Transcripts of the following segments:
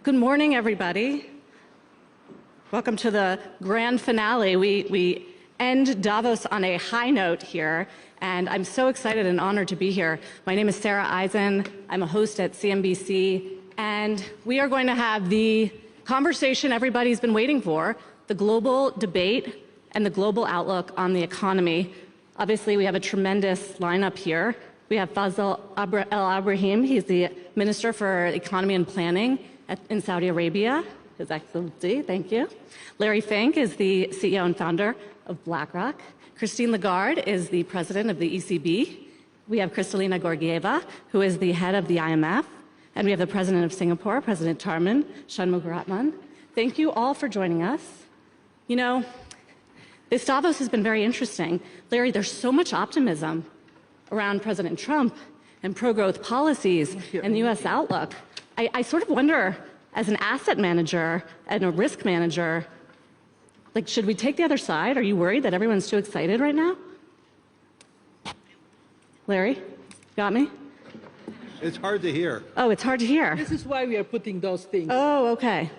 Good morning, everybody. Welcome to the grand finale. We end Davos on a high note here, and I'm so excited and honored to be here. My name is Sarah Eisen. I'm a host at CNBC, and we are going to have the conversation everybody's been waiting for, the global debate and the global outlook on the economy. Obviously, we have a tremendous lineup here. We have Faisal El-Abrahim. He's the Minister for Economy and Planning in Saudi Arabia. His Excellency, thank you. Larry Fink is the CEO and founder of BlackRock. Lagarde is the President of the ECB. We have Kristalina Georgieva, who is the head of the IMF. And we have the President of Singapore, President Tharman Shanmugaratnam. Thank you all for joining us. You know, this Davos has been very interesting. Larry, there's so much optimism around President Trump and pro-growth policies and the U.S. outlook. I sort of wonder, as an asset manager and a risk manager, like, should we take the other side? Are you worried that everyone's too excited right now? Larry, got me? It's hard to hear. Oh, it's hard to hear. This is why we are putting those things. Oh, okay.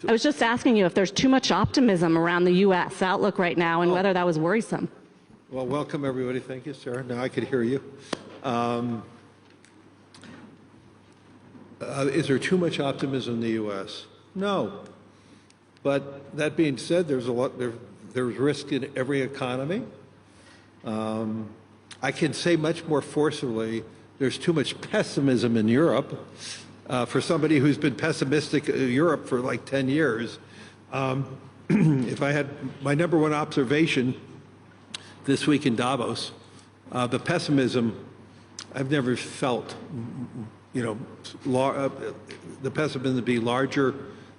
I was just asking you if there's too much optimism around the U.S. outlook right now and whether that was worrisome. Well, welcome, everybody. Thank you, Sarah. Now I could hear you. Is there too much optimism in the U.S.? No. But that being said, there's risk in every economy. I can say much more forcibly, there's too much pessimism in Europe. For somebody who's been pessimistic in Europe for like 10 years, if I had my number one observation this week in Davos, the pessimism I've never felt, you know, the pessimism to be larger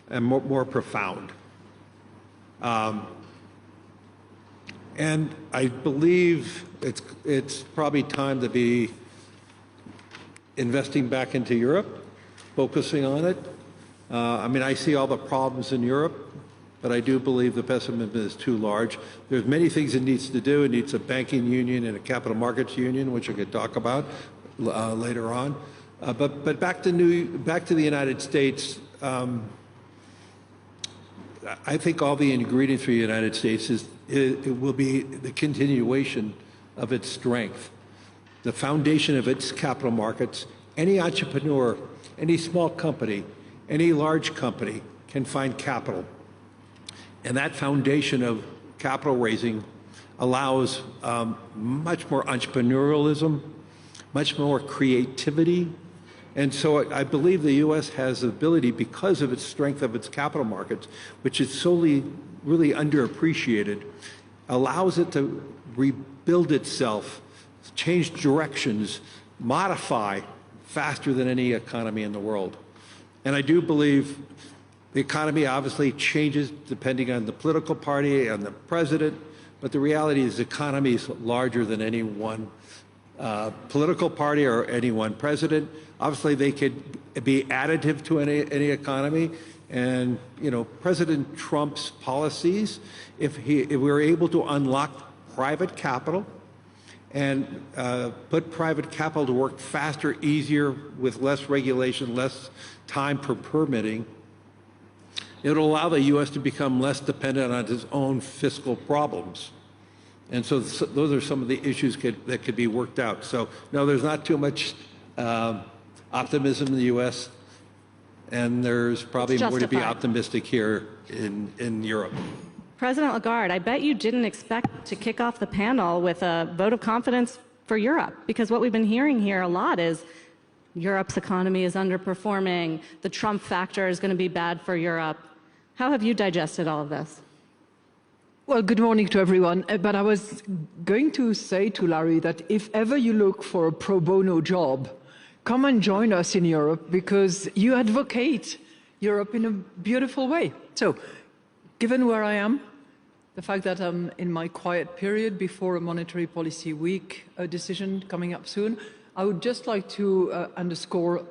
and more profound. And I believe it's probably time to be investing back into Europe, focusing on it. I mean, I see all the problems in Europe, but I do believe the pessimism is too large. There's many things it needs to do. It needs a banking union and a capital markets union, which I could talk about later on. But back to the United States. I think all the ingredients for the United States it will be the continuation of its strength, the foundation of its capital markets. Any entrepreneur, any small company, any large company can find capital. And that foundation of capital raising allows much more entrepreneurialism, much more creativity. And so I believe the U.S. has the ability, because of its strength of its capital markets, which is solely really underappreciated, allows it to rebuild itself, change directions, modify faster than any economy in the world. And I do believe the economy obviously changes depending on the political party and the president, but the reality is the economy is larger than any one political party or any one president. Obviously, they could be additive to any economy. And, you know, President Trump's policies, if we were able to unlock private capital and put private capital to work faster, easier, with less regulation, less time for permitting, it will allow the U.S. to become less dependent on its own fiscal problems. And so those are some of the issues that could be worked out. So, no, there's not too much optimism in the U.S., and there's probably more to be optimistic here in Europe. President Lagarde, I bet you didn't expect to kick off the panel with a vote of confidence for Europe, because what we've been hearing here a lot is Europe's economy is underperforming, the Trump factor is going to be bad for Europe. How have you digested all of this? Well, good morning to everyone. But I was going to say to Larry that if ever you look for a pro bono job, come and join us in Europe, because you advocate Europe in a beautiful way. So, given where I am, the fact that I'm in my quiet period before a monetary policy week decision coming up soon, I would just like to underscore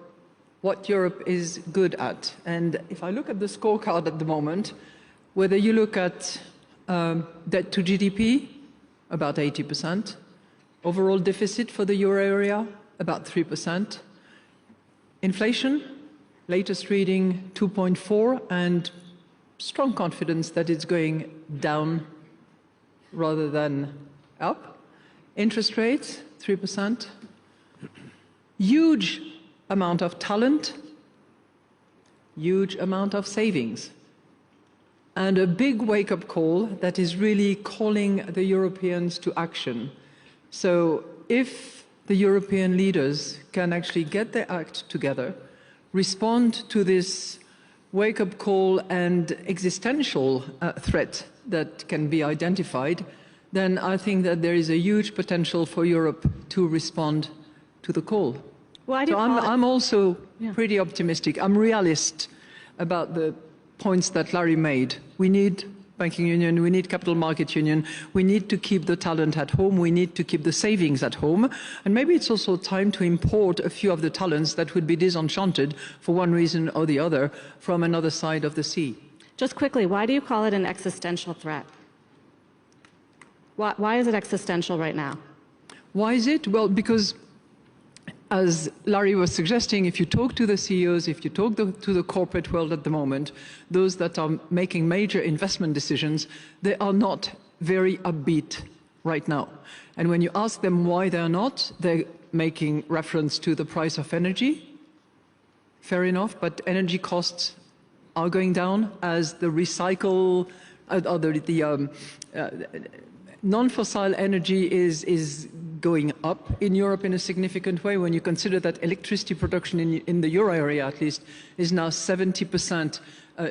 what Europe is good at. And if I look at the scorecard at the moment, whether you look at debt to GDP, about 80%, overall deficit for the euro area, about 3%, inflation, latest reading 2.4, and strong confidence that it's going down rather than up. Interest rates, 3%. Huge amount of talent, huge amount of savings. And a big wake-up call that is really calling the Europeans to action. So if the European leaders can actually get their act together, respond to this wake-up call and existential threat that can be identified, then I think that there is a huge potential for Europe to respond to the call. Well, so I'm also pretty optimistic. I'm realist about the points that Larry made. We need banking union, we need capital market union, we need to keep the talent at home, we need to keep the savings at home, and maybe it's also time to import a few of the talents that would be disenchanted for one reason or the other from another side of the sea. Just quickly, why do you call it an existential threat? Why is it existential right now? Why is it? Well, because as Larry was suggesting, if you talk to the CEOs, if you talk to the corporate world at the moment, those that are making major investment decisions, they are not very upbeat right now. And when you ask them why they're not, they're making reference to the price of energy. Fair enough, but energy costs are going down as the non-fossil energy is going up in Europe in a significant way when you consider that electricity production in the euro area at least is now 70%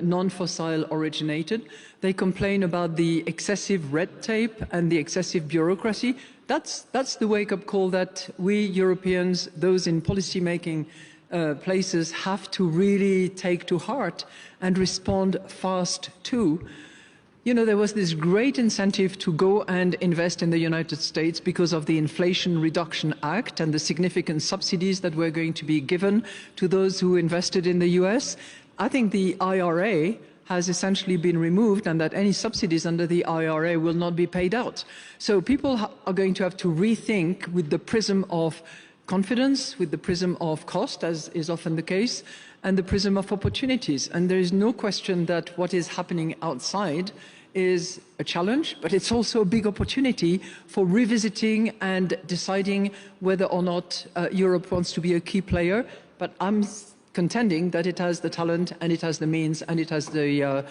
non-fossil originated. They complain about the excessive red tape and the excessive bureaucracy. That's the wake-up call that we Europeans, those in policy-making places, have to really take to heart and respond fast to. You know, there was this great incentive to go and invest in the United States because of the Inflation Reduction Act and the significant subsidies that were going to be given to those who invested in the US. I think the IRA has essentially been removed and that any subsidies under the IRA will not be paid out. So people are going to have to rethink with the prism of confidence, with the prism of cost, as is often the case, and the prism of opportunities. And there is no question that what is happening outside is a challenge, but it's also a big opportunity for revisiting and deciding whether or not Europe wants to be a key player. But I'm contending that it has the talent and it has the means and it has the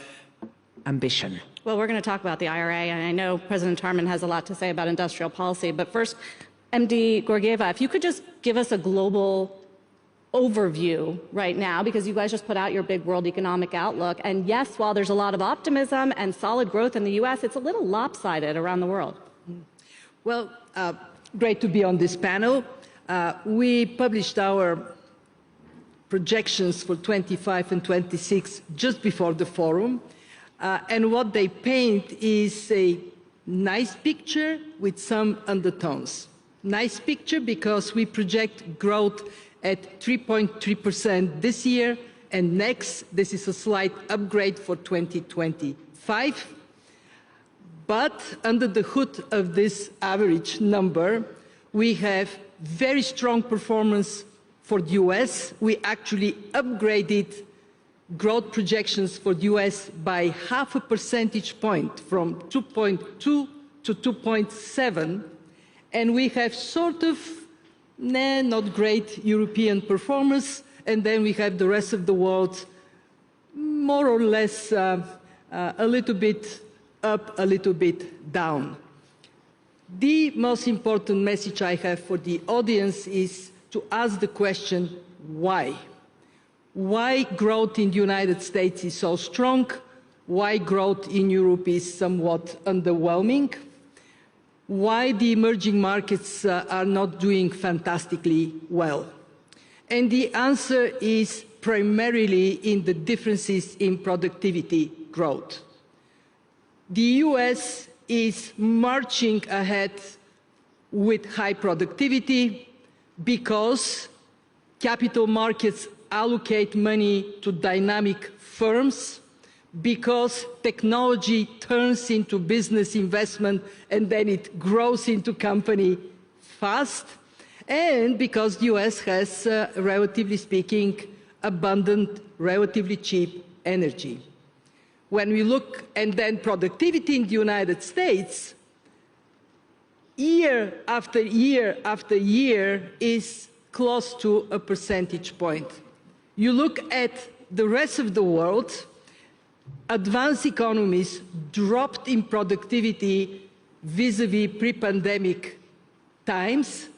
ambition. Well, we're going to talk about the IRA, and I know President Tarman has a lot to say about industrial policy, but first, MD Georgieva, if you could just give us a global overview right now, because you guys just put out your big World Economic Outlook, and yes, while there's a lot of optimism and solid growth in the US, it's a little lopsided around the world. Well, great to be on this panel. We published our projections for 25 and 26 just before the forum, and what they paint is a nice picture with some undertones. Nice picture because we project growth at 3.3% this year, and next, this is a slight upgrade for 2025. But under the hood of this average number, we have very strong performance for the US. We actually upgraded growth projections for the US by 0.5 percentage point, from 2.2 to 2.7, and we have sort of not great European performance, and then we have the rest of the world more or less a little bit up, a little bit down. The most important message I have for the audience is to ask the question, why? Why growth in the United States is so strong? Why growth in Europe is somewhat underwhelming? Why the emerging markets are not doing fantastically well? And the answer is primarily in the differences in productivity growth. The US is marching ahead with high productivity because capital markets allocate money to dynamic firms, because technology turns into business investment and then it grows into company fast, and because the US has, relatively speaking, abundant, relatively cheap energy. When we look, and then productivity in the United States, year after year after year is close to a percentage point. You look at the rest of the world, advanced economies dropped in productivity vis-à-vis pre-pandemic times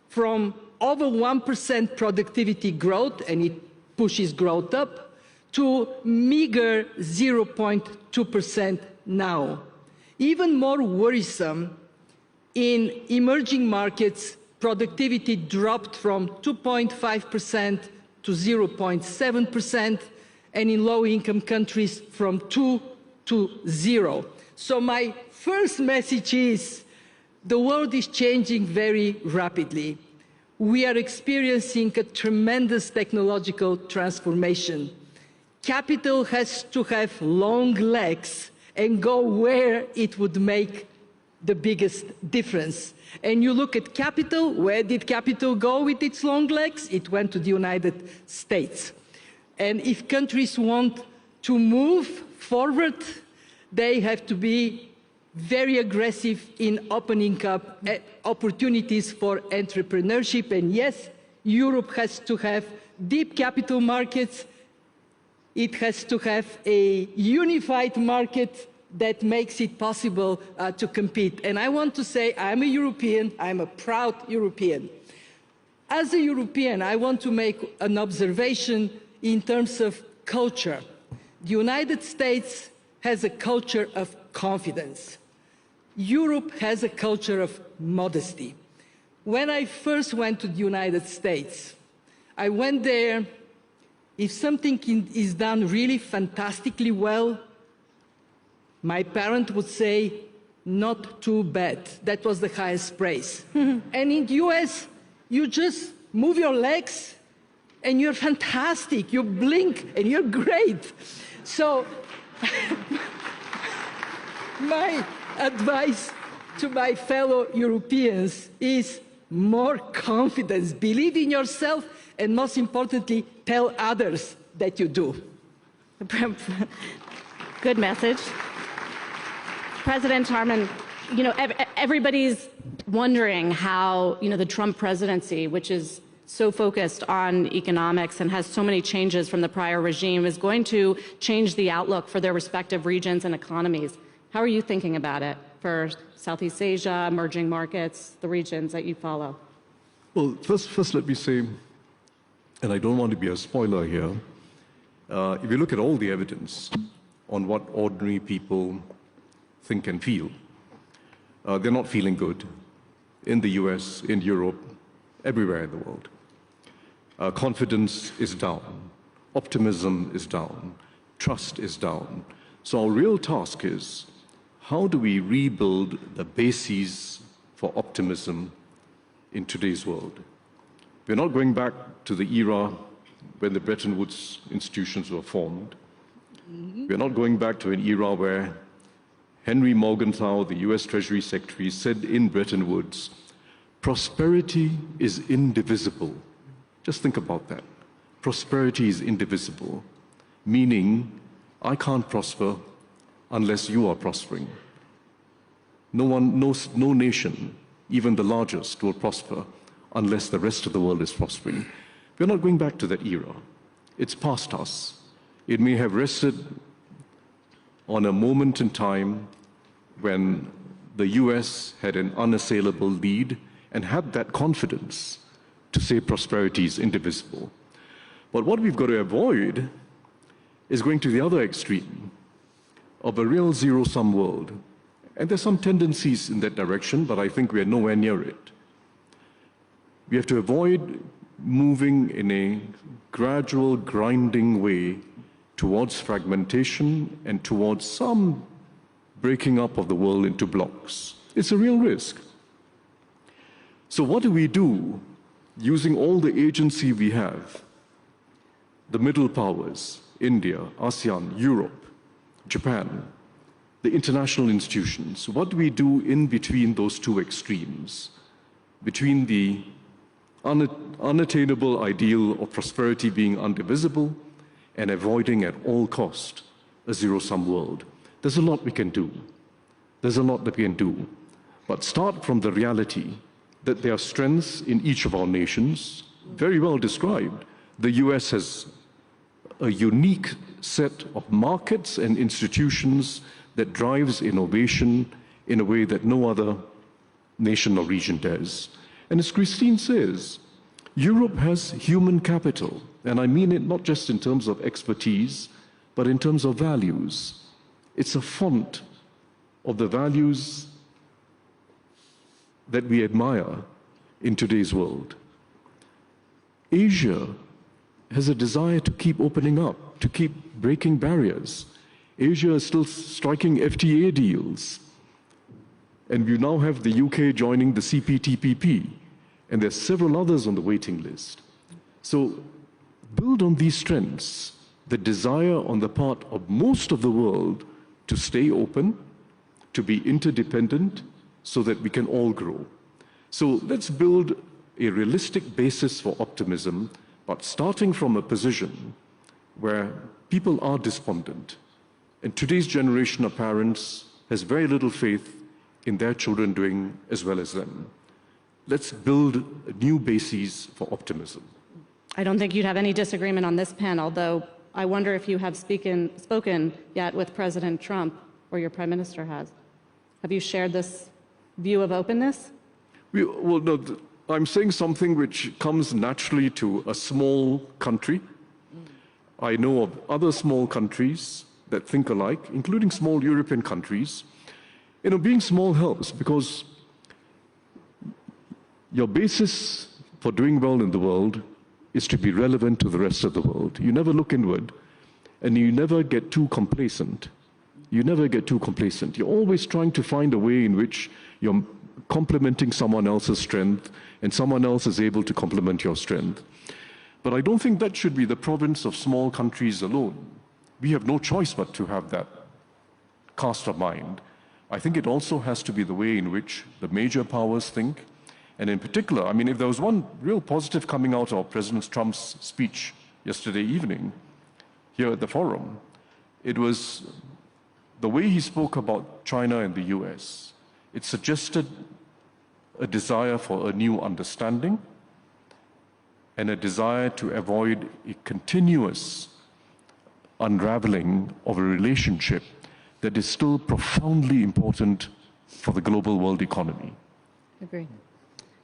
from over 1% productivity growth, and it pushes growth up, to meager 0.2% now. Even more worrisome, in emerging markets, productivity dropped from 2.5% to 0.7%, and in low-income countries from 2 to 0. So my first message is, the world is changing very rapidly. We are experiencing a tremendous technological transformation. Capital has to have long legs and go where it would make the biggest difference. And you look at capital, where did capital go with its long legs? It went to the United States. And if countries want to move forward, they have to be very aggressive in opening up opportunities for entrepreneurship. And yes, Europe has to have deep capital markets. It has to have a unified market that makes it possible to compete. And I want to say, I'm a European, I'm a proud European. As a European, I want to make an observation in terms of culture. The United States has a culture of confidence. Europe has a culture of modesty. When I first went to the United States, I went there, if something is done really fantastically well, my parent would say, not too bad. That was the highest praise. And in the US, you just move your legs and you're fantastic. You blink and you're great. So my advice to my fellow Europeans is more confidence. Believe in yourself, and most importantly, tell others that you do. Good message. President Harman, you know, everybody's wondering how, you know, the Trump presidency, which is so focused on economics and has so many changes from the prior regime, is going to change the outlook for their respective regions and economies. How are you thinking about it for Southeast Asia, emerging markets, the regions that you follow? Well, first let me say, and I don't want to be a spoiler here, if you look at all the evidence on what ordinary people think and feel, they're not feeling good in the US, in Europe, everywhere in the world. Confidence is down, optimism is down, trust is down. So our real task is, how do we rebuild the bases for optimism in today's world? We're not going back to the era when the Bretton Woods institutions were formed. We're not going back to an era where Henry Morgenthau, the US Treasury Secretary, said in Bretton Woods, prosperity is indivisible. Just think about that. Prosperity is indivisible, meaning I can't prosper unless you are prospering. No nation, even the largest, will prosper unless the rest of the world is prospering. We're not going back to that era. It's past us. It may have rested on a moment in time when the US had an unassailable lead and had that confidence to say prosperity is indivisible. But what we've got to avoid is going to the other extreme of a real zero-sum world. And there's some tendencies in that direction, but I think we are nowhere near it. We have to avoid moving in a gradual, grinding way towards fragmentation and towards some breaking up of the world into blocks. It's a real risk. So what do we do using all the agency we have? The middle powers, India, ASEAN, Europe, Japan, the international institutions. What do we do in between those two extremes? Between the unattainable ideal of prosperity being indivisible, and avoiding at all cost a zero-sum world. There's a lot we can do. There's a lot that we can do. But start from the reality that there are strengths in each of our nations, very well described. The US has a unique set of markets and institutions that drives innovation in a way that no other nation or region does. And as Christine says, Europe has human capital, and I mean it not just in terms of expertise, but in terms of values. It's a font of the values that we admire in today's world. Asia has a desire to keep opening up, to keep breaking barriers. Asia is still striking FTA deals. And we now have the UK joining the CPTPP, and there's several others on the waiting list. So build on these strengths, the desire on the part of most of the world to stay open, to be interdependent, so that we can all grow. So let's build a realistic basis for optimism, but starting from a position where people are despondent. And today's generation of parents has very little faith in their children doing as well as them. Let's build new bases for optimism. I don't think you'd have any disagreement on this panel, though I wonder if you have spoken yet with President Trump, or your Prime Minister has. Have you shared this view of openness? Well, no, I'm saying something which comes naturally to a small country. I know of other small countries that think alike, including small European countries. You know, being small helps because your basis for doing well in the world is to be relevant to the rest of the world. You never look inward, and you never get too complacent. You never get too complacent. You're always trying to find a way in which you're complementing someone else's strength, and someone else is able to complement your strength. But I don't think that should be the province of small countries alone. We have no choice but to have that cast of mind. I think it also has to be the way in which the major powers think. And in particular, I mean, if there was one real positive coming out of President Trump's speech yesterday evening here at the forum, it was the way he spoke about China and the US. It suggested a desire for a new understanding and a desire to avoid a continuous unraveling of a relationship that is still profoundly important for the global world economy. Agreed.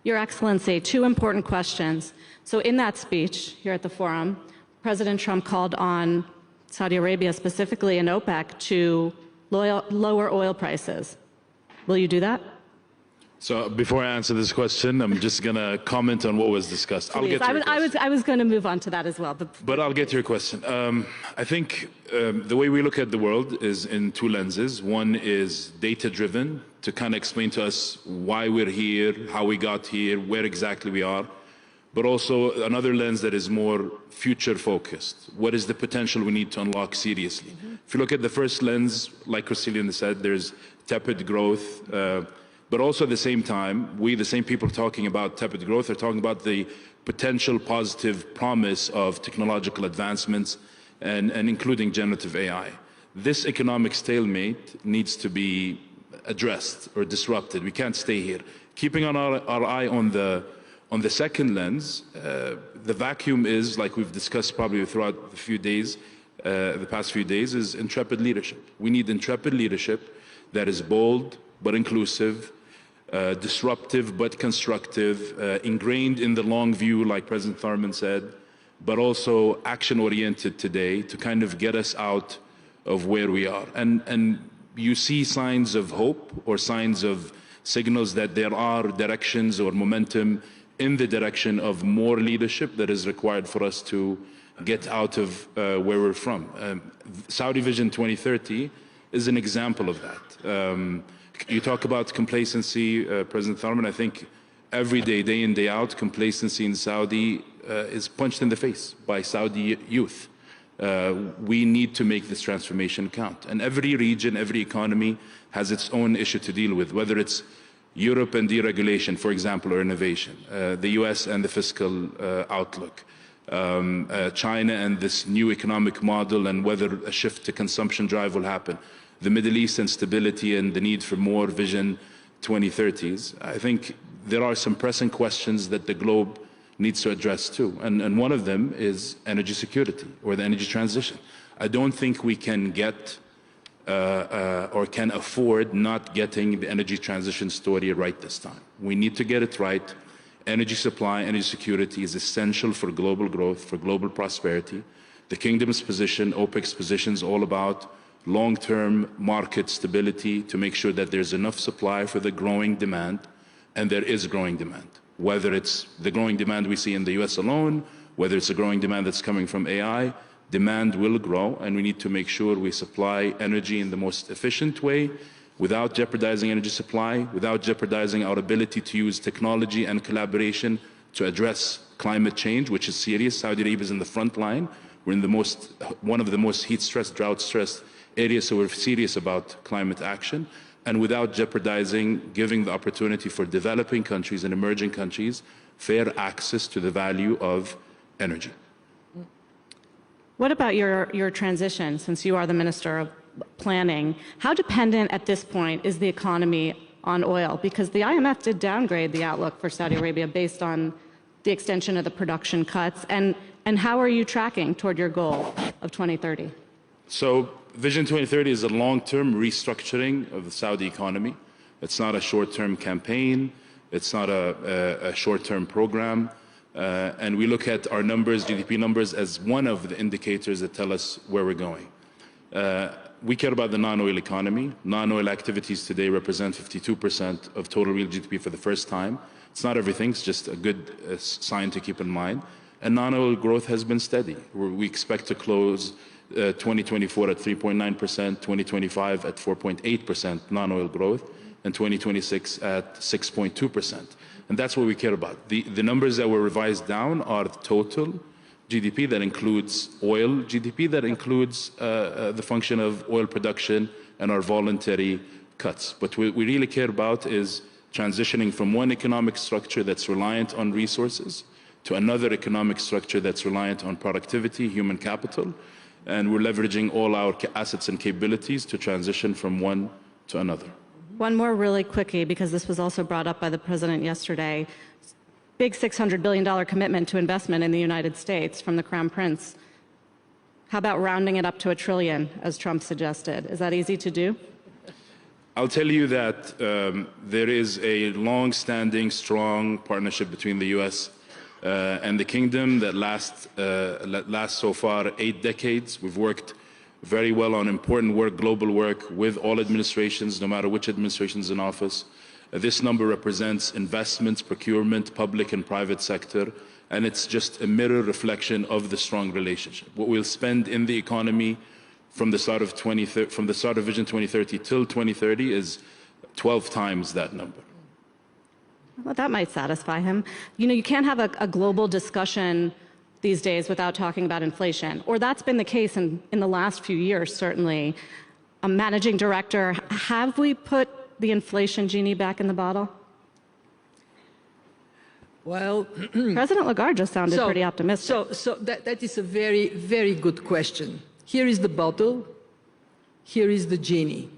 Your Excellency, two important questions. So in that speech here at the forum, President Trump called on Saudi Arabia, specifically in OPEC, to lower oil prices. Will you do that? So before I answer this question, I'm just going to comment on what was discussed. Please. I was going to move on to that as well. But I'll get to your question. I think the way we look at the world is in two lenses. One is data-driven, to kind of explain to us why we're here, how we got here, where exactly we are. But also another lens that is more future-focused. What is the potential we need to unlock seriously? Mm-hmm. If you look at the first lens, like Kristalina said, there's tepid growth. But also at the same time, the same people talking about tepid growth are talking about the potential positive promise of technological advancements and including generative AI. This economic stalemate needs to be addressed or disrupted. We can't stay here. Keeping our eye on the second lens, the vacuum is, like we've discussed probably throughout the past few days, is intrepid leadership. We need intrepid leadership that is bold but inclusive, disruptive but constructive, ingrained in the long view, like President Thurman said, but also action-oriented today to kind of get us out of where we are. And you see signs of hope or signs of signals that there are directions or momentum in the direction of more leadership that is required for us to get out of where we're from. Saudi Vision 2030 is an example of that. You talk about complacency, President Thurman. I think every day, day in, day out, complacency in Saudi is punched in the face by Saudi youth. We need to make this transformation count. And every region, every economy has its own issue to deal with, whether it's Europe and deregulation, for example, or innovation. The US and the fiscal outlook. China and this new economic model and whether a shift to consumption drive will happen. The Middle East and stability and the need for more Vision 2030s. I think there are some pressing questions that the globe needs to address too. And one of them is energy security or the energy transition. I don't think we can get or can afford not getting the energy transition story right this time. We need to get it right. Energy supply, energy security is essential for global growth, for global prosperity. The Kingdom's position, OPEC's position is all about long-term market stability to make sure that there's enough supply for the growing demand, and there is growing demand. Whether it's the growing demand we see in the US alone, whether it's a growing demand that's coming from AI, demand will grow, and we need to make sure we supply energy in the most efficient way without jeopardizing energy supply, without jeopardizing our ability to use technology and collaboration to address climate change, which is serious. Saudi Arabia is in the front line. We're in one of the most heat-stressed, drought-stressed areas, so we're serious about climate action, and without jeopardizing giving the opportunity for developing countries and emerging countries fair access to the value of energy. What about your transition, since you are the Minister of Planning? How dependent at this point is the economy on oil? Because the IMF did downgrade the outlook for Saudi Arabia based on the extension of the production cuts. And how are you tracking toward your goal of 2030? So Vision 2030 is a long-term restructuring of the Saudi economy. It's not a short-term campaign. It's not a short-term program. And we look at our numbers, GDP numbers, as one of the indicators that tell us where we're going. We care about the non-oil economy. Non-oil activities today represent 52% of total real GDP for the first time. It's not everything, it's just a good sign to keep in mind. And non-oil growth has been steady. We expect to close 2024 at 3.9%, 2025 at 4.8% non-oil growth, and 2026 at 6.2%. And that's what we care about. The numbers that were revised down are total GDP that includes oil GDP, that includes the function of oil production and our voluntary cuts. But what we really care about is transitioning from one economic structure that's reliant on resources to another economic structure that's reliant on productivity, human capital, and we're leveraging all our assets and capabilities to transition from one to another. One more really quickie, because this was also brought up by the President yesterday. Big $600 billion commitment to investment in the United States from the Crown Prince. How about rounding it up to $1 trillion, as Trump suggested? Is that easy to do? I'll tell you that there is a long-standing, strong partnership between the U.S. And the Kingdom that lasts so far 8 decades. We've worked very well on important work, global work, with all administrations, no matter which administration is in office. This number represents investments, procurement, public and private sector, and it's just a mirror reflection of the strong relationship. What we'll spend in the economy from the start of Vision 2030 till 2030 is 12 times that number. Well, that might satisfy him. You know, you can't have a global discussion these days without talking about inflation, or that's been the case in the last few years, certainly. Managing Director, have we put the inflation genie back in the bottle? Well, President Lagarde just sounded pretty optimistic. So that is a very, very good question. Here is the bottle, here is the genie.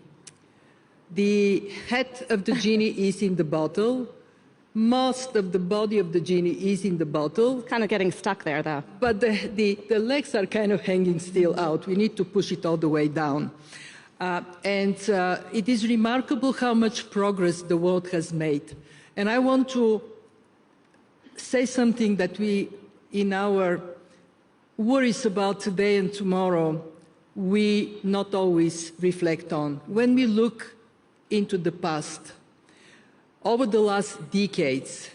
The head of the genie is in the bottle. Most of the body of the genie is in the bottle. Kind of getting stuck there, though. But the legs are kind of hanging still out. We need to push it all the way down. It is remarkable how much progress the world has made. And I want to say something that we, in our worries about today and tomorrow, we not always reflect on. When we look into the past, over the last decades,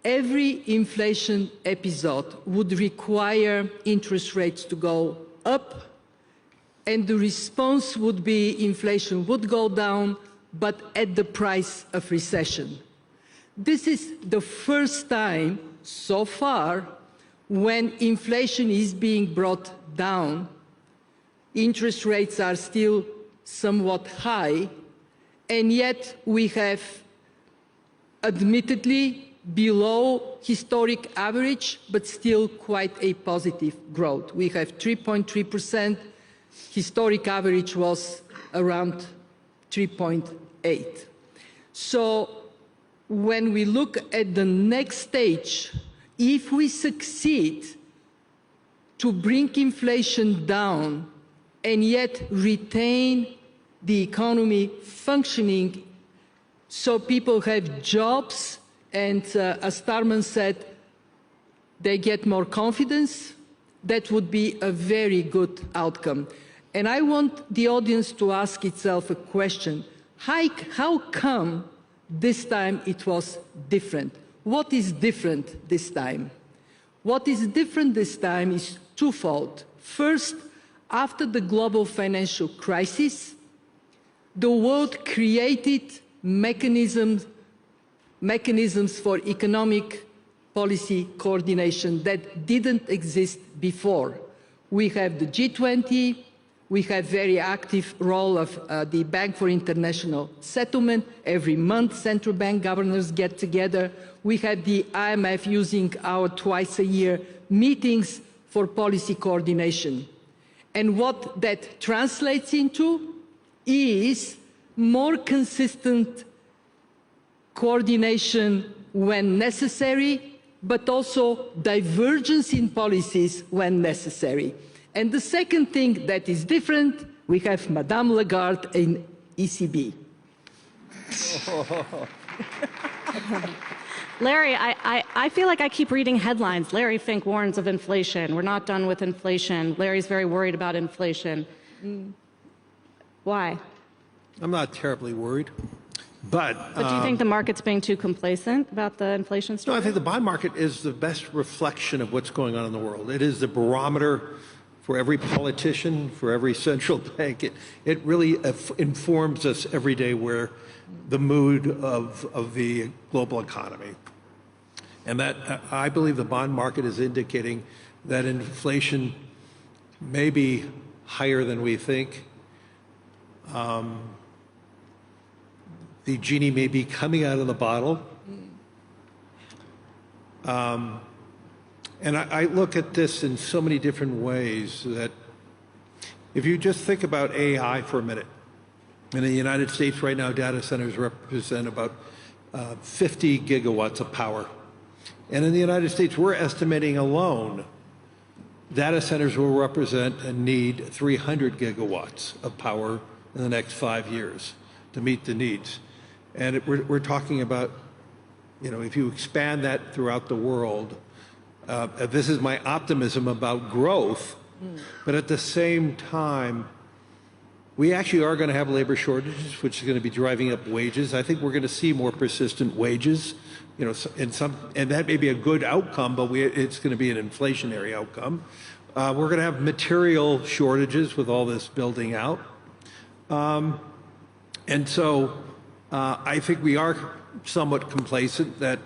every inflation episode would require interest rates to go up, and the response would be inflation would go down, but at the price of recession. This is the first time so far when inflation is being brought down, interest rates are still somewhat high, and yet we have admittedly below historic average, but still quite a positive growth. We have 3.3%. Historic average was around 3.8. So when we look at the next stage, if we succeed to bring inflation down and yet retain the economy functioning so people have jobs and, as Starman said, they get more confidence, that would be a very good outcome. And I want the audience to ask itself a question. How come this time it was different? What is different this time? What is different this time is twofold. First, after the global financial crisis, the world created mechanisms for economic policy coordination that didn't exist before. We have the G20, we have very active role of the Bank for International Settlement. Every month, central bank governors get together. We have the IMF using our twice-a-year meetings for policy coordination. And what that translates into is more consistent coordination when necessary, but also divergence in policies when necessary. And the second thing that is different, we have Madame Lagarde in ECB. Larry, I feel like I keep reading headlines. Larry Fink warns of inflation. We're not done with inflation. Larry's very worried about inflation. Why? I'm not terribly worried. But do you think the market's being too complacent about the inflation story? no, I think the bond market is the best reflection of what's going on in the world. It is the barometer for every politician, for every central bank. It really informs us every day where the mood of the global economy. And that I believe the bond market is indicating that inflation may be higher than we think. The genie may be coming out of the bottle. And I look at this in so many different ways that if you just think about AI for a minute, in the United States right now, data centers represent about 50 gigawatts of power. And in the United States, we're estimating alone, data centers will represent and need 300 gigawatts of power in the next 5 years to meet the needs. And we're talking about, you know, if you expand that throughout the world, this is my optimism about growth, but at the same time, we actually are going to have labor shortages, which is going to be driving up wages. I think we're going to see more persistent wages, you know, and that may be a good outcome, but it's going to be an inflationary outcome. We're going to have material shortages with all this building out. And so I think we are somewhat complacent that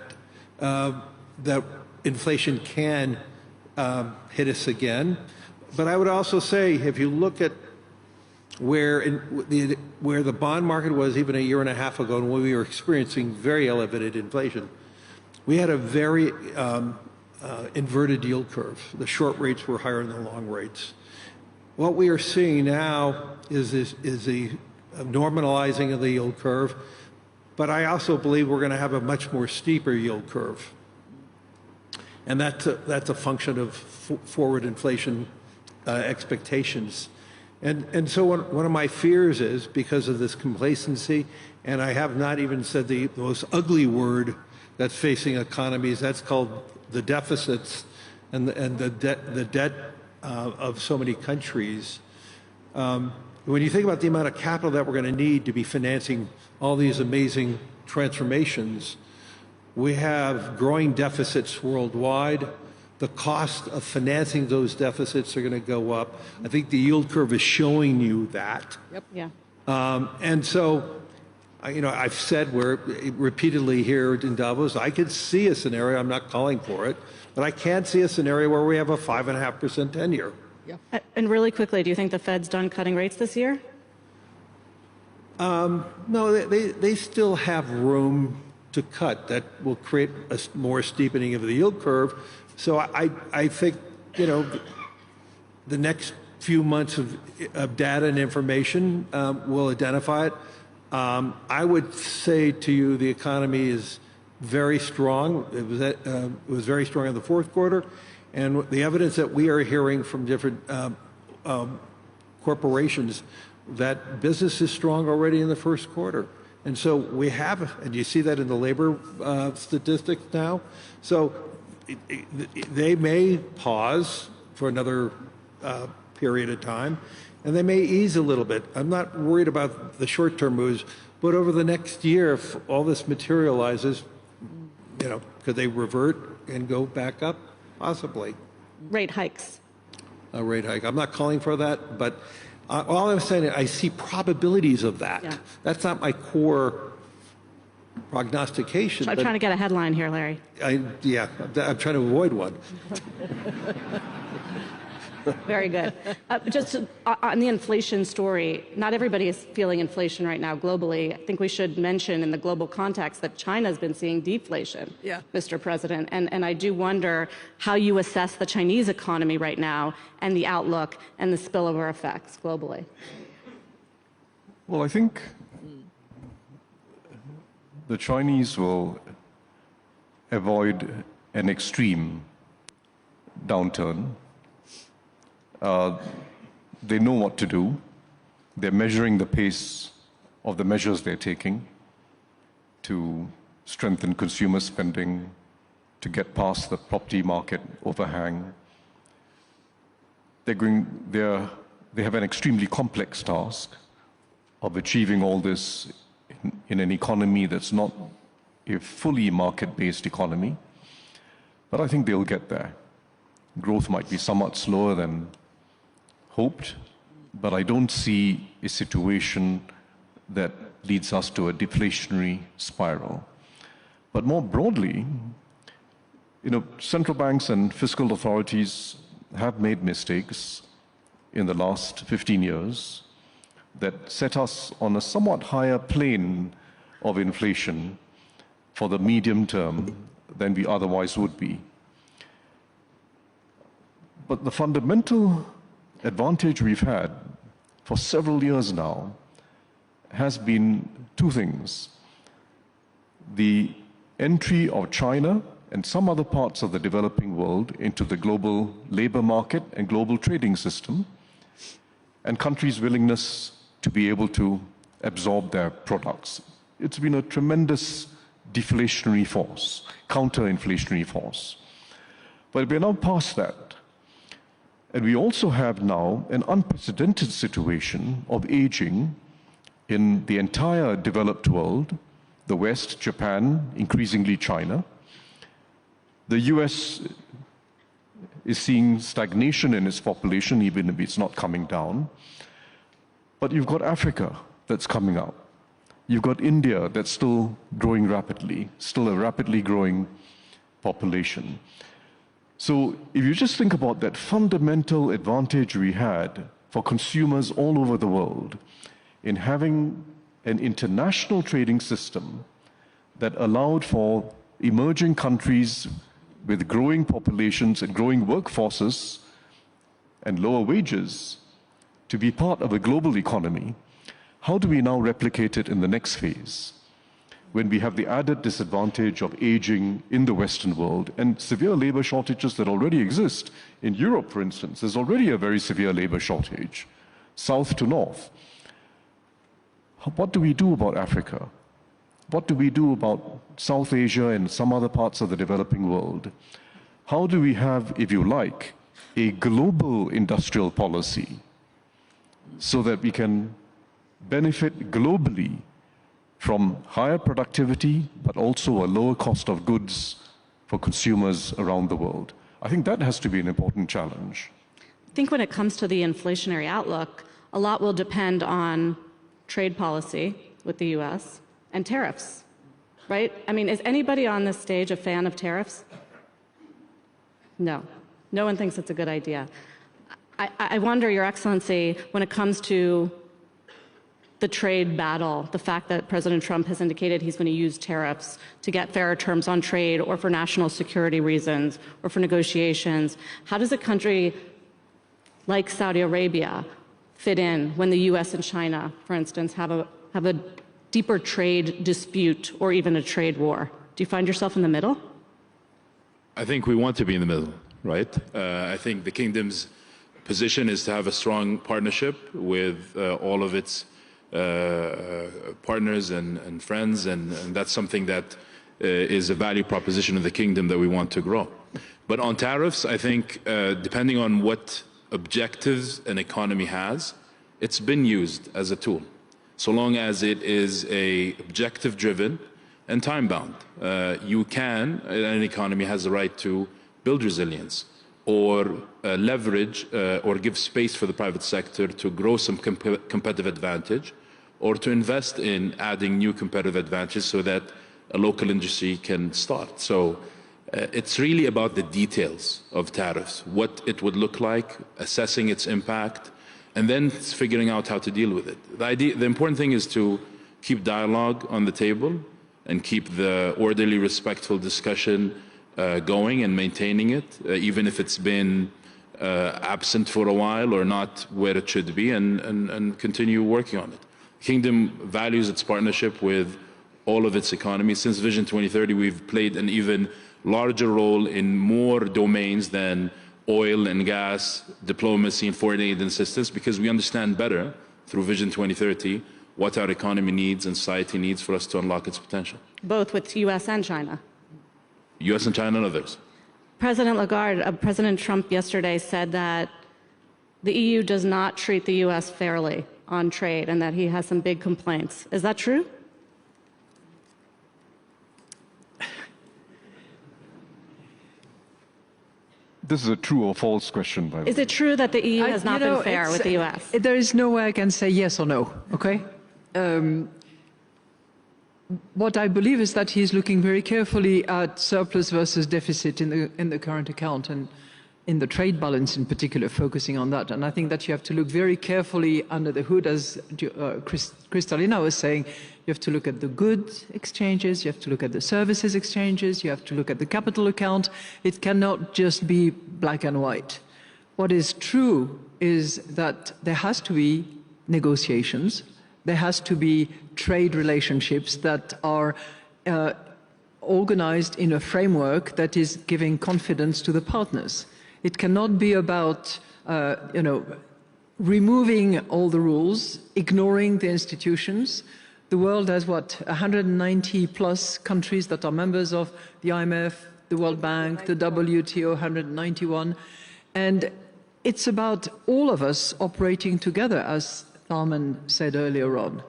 that inflation can hit us again. But I would also say, if you look at where the bond market was even a year and a half ago, and when we were experiencing very elevated inflation, we had a very inverted yield curve. The short rates were higher than the long rates. What we are seeing now is a normalizing of the yield curve, but I also believe we're going to have a much more steeper yield curve. And that's a function of forward inflation expectations. And so one of my fears is, because of this complacency, and I have not even said the most ugly word that's facing economies, that's called the deficits and the debt of so many countries. When you think about the amount of capital that we're going to need to be financing all these amazing transformations, we have growing deficits worldwide. The cost of financing those deficits are going to go up. I think the yield curve is showing you that. Yep. Yeah. And so, you know, I've said repeatedly here in Davos, I could see a scenario, I'm not calling for it, but I can't see a scenario where we have a 5.5% 10-year. Yeah. And really quickly, do you think the Fed's done cutting rates this year? No, they still have room to cut. That will create a more steepening of the yield curve. So I think, you know, the next few months of data and information will identify it. I would say to you the economy is very strong. It was very strong in the fourth quarter. And the evidence that we are hearing from different corporations that business is strong already in the first quarter. And so we have, and you see that in the labor statistics now. So they may pause for another period of time, and they may ease a little bit. I'm not worried about the short-term moves, but over the next year, if all this materializes, you know, could they revert and go back up? Possibly. Rate hikes. A rate hike. I'm not calling for that, but all I'm saying is I see probabilities of that. Yeah. That's not my core prognostication. I'm trying to get a headline here, Larry. I'm trying to avoid one. Very good. Just on the inflation story, not everybody is feeling inflation right now globally. I think we should mention in the global context that China's been seeing deflation, Mr. President. And I do wonder how you assess the Chinese economy right now and the outlook and the spillover effects globally. Well, I think the Chinese will avoid an extreme downturn. They know what to do. They're measuring the pace of the measures they're taking to strengthen consumer spending, to get past the property market overhang. They have an extremely complex task of achieving all this in an economy that's not a fully market-based economy. But I think they'll get there. Growth might be somewhat slower than hoped, but I don't see a situation that leads us to a deflationary spiral. But more broadly, you know, central banks and fiscal authorities have made mistakes in the last 15 years that set us on a somewhat higher plane of inflation for the medium term than we otherwise would be. But the fundamental advantage we've had for several years now has been two things. The entry of China and some other parts of the developing world into the global labor market and global trading system, and countries' willingness to be able to absorb their products. It's been a tremendous deflationary force, counter-inflationary force. But we're now past that. And we also have now an unprecedented situation of aging in the entire developed world, the West, Japan, increasingly China. The US is seeing stagnation in its population, even if it's not coming down. But you've got Africa that's coming up. You've got India that's still growing rapidly, still a rapidly growing population. So if you just think about that fundamental advantage we had for consumers all over the world in having an international trading system that allowed for emerging countries with growing populations and growing workforces and lower wages to be part of a global economy, how do we now replicate it in the next phase? When we have the added disadvantage of aging in the Western world and severe labor shortages that already exist. In Europe, for instance, there's already a very severe labor shortage, south to north. What do we do about Africa? What do we do about South Asia and some other parts of the developing world? How do we have, if you like, a global industrial policy so that we can benefit globally from higher productivity, but also a lower cost of goods for consumers around the world? I think that has to be an important challenge. I think when it comes to the inflationary outlook, a lot will depend on trade policy with the US and tariffs, right? I mean, is anybody on this stage a fan of tariffs? No. No one thinks it's a good idea. I wonder, Your Excellency, when it comes to the trade battle, the fact that President Trump has indicated he's going to use tariffs to get fairer terms on trade or for national security reasons or for negotiations. How does a country like Saudi Arabia fit in when the US and China, for instance, have a deeper trade dispute or even a trade war? Do you find yourself in the middle? I think we want to be in the middle, right? I think the kingdom's position is to have a strong partnership with all of its partners and friends, and that's something that is a value proposition of the kingdom that we want to grow. But on tariffs, I think depending on what objectives an economy has, it's been used as a tool, so long as it is objective-driven and time-bound. An economy has the right to build resilience or leverage or give space for the private sector to grow some competitive advantage, or to invest in adding new competitive advantages so that a local industry can start. So it's really about the details of tariffs, what it would look like, assessing its impact, and then figuring out how to deal with it. The important thing is to keep dialogue on the table and keep the orderly, respectful discussion going and maintaining it, even if it's been absent for a while or not where it should be, and continue working on it. Kingdom values its partnership with all of its economies. Since Vision 2030, we've played an even larger role in more domains than oil and gas, diplomacy, and foreign aid and assistance, because we understand better through Vision 2030 what our economy needs and society needs for us to unlock its potential. Both with US and China. US and China and others. President Lagarde, President Trump yesterday said that the EU does not treat the US fairly on trade and that he has some big complaints. Is that true? This is a true or false question, by the way. Is it true that the EU has not been fair with the US? There is no way I can say yes or no, okay? What I believe is that he's looking very carefully at surplus versus deficit in the current account, and in the trade balance in particular, focusing on that. And I think that you have to look very carefully under the hood, as Kristalina was saying. You have to look at the goods exchanges, you have to look at the services exchanges, you have to look at the capital account. It cannot just be black and white. What is true is that there has to be negotiations, there has to be trade relationships that are organized in a framework that is giving confidence to the partners. It cannot be about, removing all the rules, ignoring the institutions. The world has, 190 plus countries that are members of the IMF, the World Bank, the WTO, 191. And it's about all of us operating together, as Tharman said earlier on.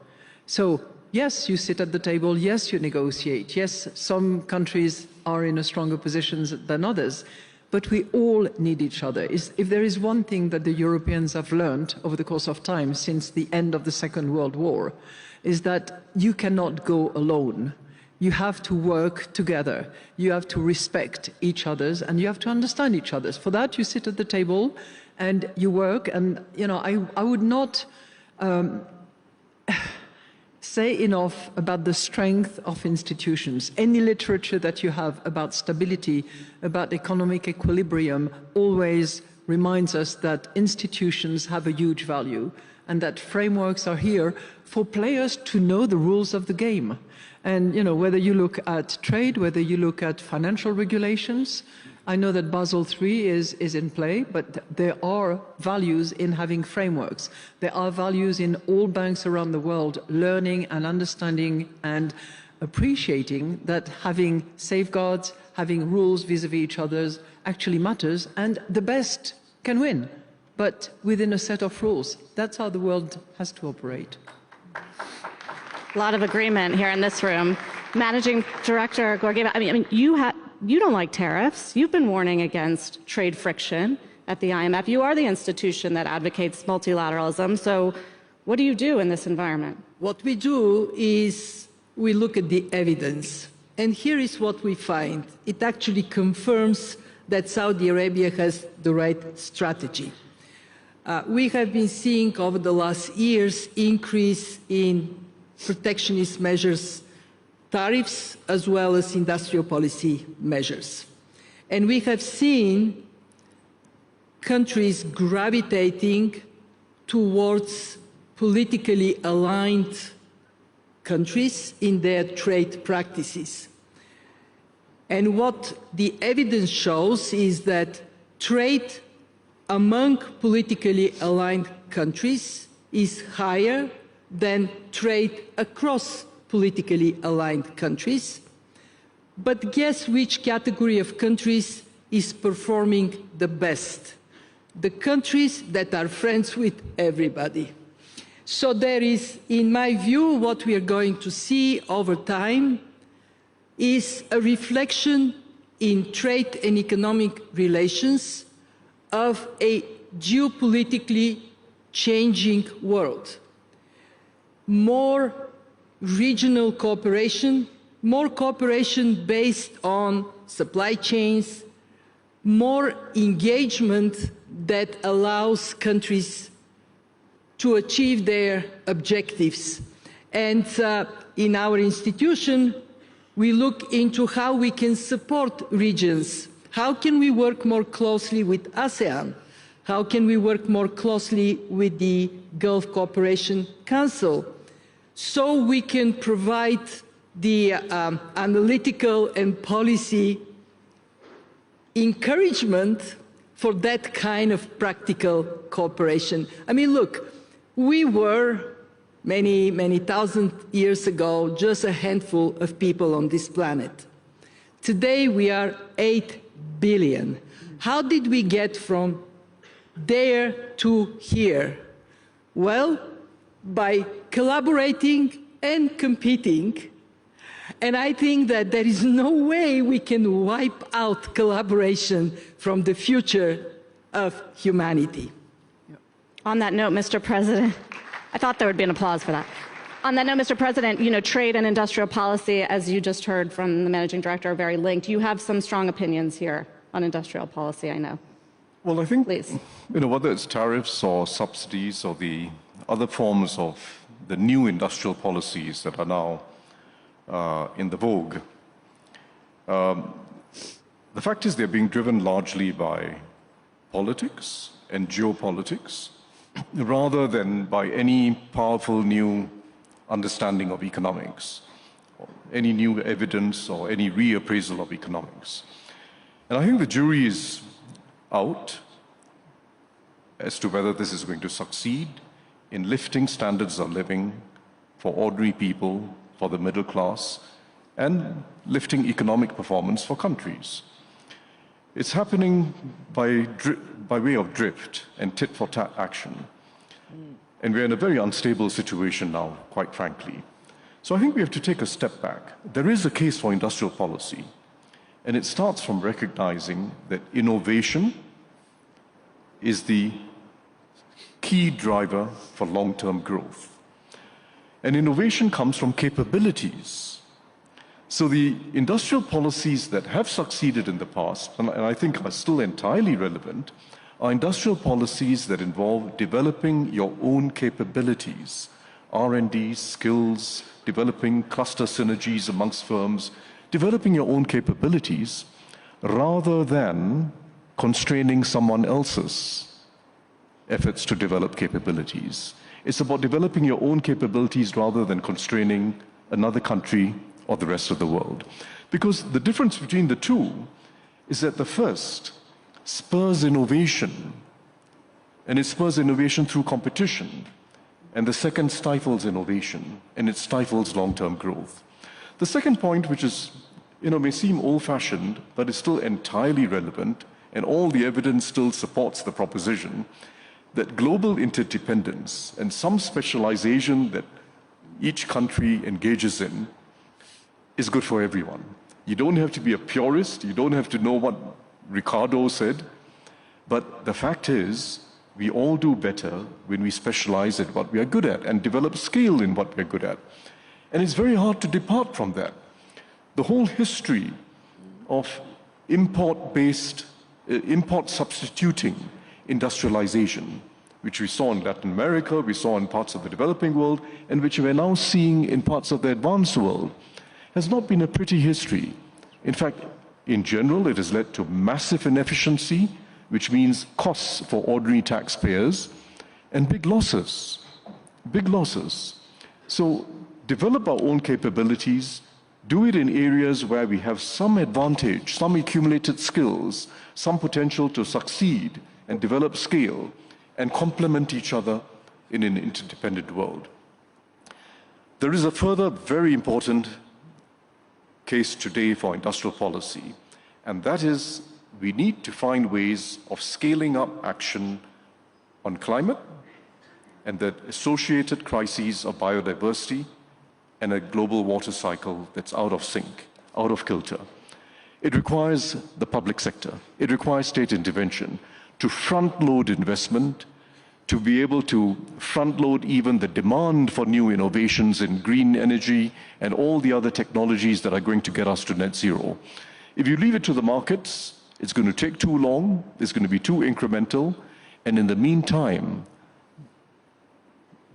So, yes, you sit at the table, yes, you negotiate, yes, some countries are in a stronger position than others, but we all need each other. If there is one thing that the Europeans have learned over the course of time since the end of the Second World War, is that you cannot go alone. You have to work together. You have to respect each other's, and you have to understand each other's. For that, you sit at the table and you work. And I would not say enough about the strength of institutions. Any literature that you have about stability, about economic equilibrium, always reminds us that institutions have a huge value, and that frameworks are here for players to know the rules of the game. And whether you look at trade, whether you look at financial regulations, I know that Basel III is in play, but there are values in having frameworks. There are values in all banks around the world learning and understanding and appreciating that having safeguards, having rules vis-à-vis each other actually matters, and the best can win, but within a set of rules. That's how the world has to operate. A lot of agreement here in this room. Managing Director Georgieva, you don't like tariffs. You've been warning against trade friction at the IMF. You are the institution that advocates multilateralism. So what do you do in this environment? What we do is we look at the evidence. And here is what we find. It actually confirms that Saudi Arabia has the right strategy. We have been seeing over the last years increase in protectionist measures, tariffs, as well as industrial policy measures. And we have seen countries gravitating towards politically aligned countries in their trade practices. And what the evidence shows is that trade among politically aligned countries is higher than trade across politically aligned countries. But guess which category of countries is performing the best? The countries that are friends with everybody. So there is, in my view, what we are going to see over time is a reflection in trade and economic relations of a geopolitically changing world. More regional cooperation, more cooperation based on supply chains, more engagement that allows countries to achieve their objectives. And in our institution, we look into how we can support regions. How can we work more closely with ASEAN? How can we work more closely with the Gulf Cooperation Council? So we can provide the analytical and policy encouragement for that kind of practical cooperation. I mean, look, we were many thousand years ago just a handful of people on this planet. Today we are 8 billion. How did we get from there to here? Well, by collaborating and competing. And I think that there is no way we can wipe out collaboration from the future of humanity. On that note, Mr. President, I thought there would be an applause for that. On that note, Mr. President, you know, trade and industrial policy, as you just heard from the managing director, are very linked. You have some strong opinions here on industrial policy, I know. Well, I think, Please. you know, whether it's tariffs or subsidies or the other forms of the new industrial policies that are now in the vogue, the fact is they're being driven largely by politics and geopolitics rather than by any powerful new understanding of economics, or any new evidence or any reappraisal of economics. And I think the jury is out as to whether this is going to succeed in lifting standards of living for ordinary people, for the middle class, and lifting economic performance for countries. It's happening by way of drift and tit-for-tat action. And we're in a very unstable situation now, quite frankly. So I think we have to take a step back. There is a case for industrial policy, and it starts from recognizing that innovation is the key driver for long-term growth. And innovation comes from capabilities. So the industrial policies that have succeeded in the past, and I think are still entirely relevant, are industrial policies that involve developing your own capabilities, R&D, skills, developing cluster synergies amongst firms, developing your own capabilities, rather than constraining someone else's efforts to develop capabilities. It's about developing your own capabilities rather than constraining another country or the rest of the world. Because the difference between the two is that the first spurs innovation, and it spurs innovation through competition, and the second stifles innovation, and it stifles long-term growth. The second point, which is, may seem old-fashioned, but is still entirely relevant, and all the evidence still supports the proposition that global interdependence and some specialization that each country engages in is good for everyone. You don't have to be a purist, you don't have to know what Ricardo said, but the fact is, we all do better when we specialize at what we are good at and develop skill in what we're good at. And it's very hard to depart from that. The whole history of import substituting industrialization which we saw in Latin America, we saw in parts of the developing world, and which we're now seeing in parts of the advanced world, has not been a pretty history. In fact, in general, it has led to massive inefficiency, which means costs for ordinary taxpayers, and big losses. Big losses. So develop our own capabilities, do it in areas where we have some advantage, some accumulated skills, some potential to succeed and develop scale, and complement each other in an interdependent world. There is a further very important case today for industrial policy, and that is we need to find ways of scaling up action on climate and the associated crises of biodiversity and a global water cycle that's out of sync, out of kilter. It requires the public sector, it requires state intervention to front-load investment, to be able to front-load even the demand for new innovations in green energy and all the other technologies that are going to get us to net zero. If you leave it to the markets, it's going to take too long, it's going to be too incremental, and in the meantime,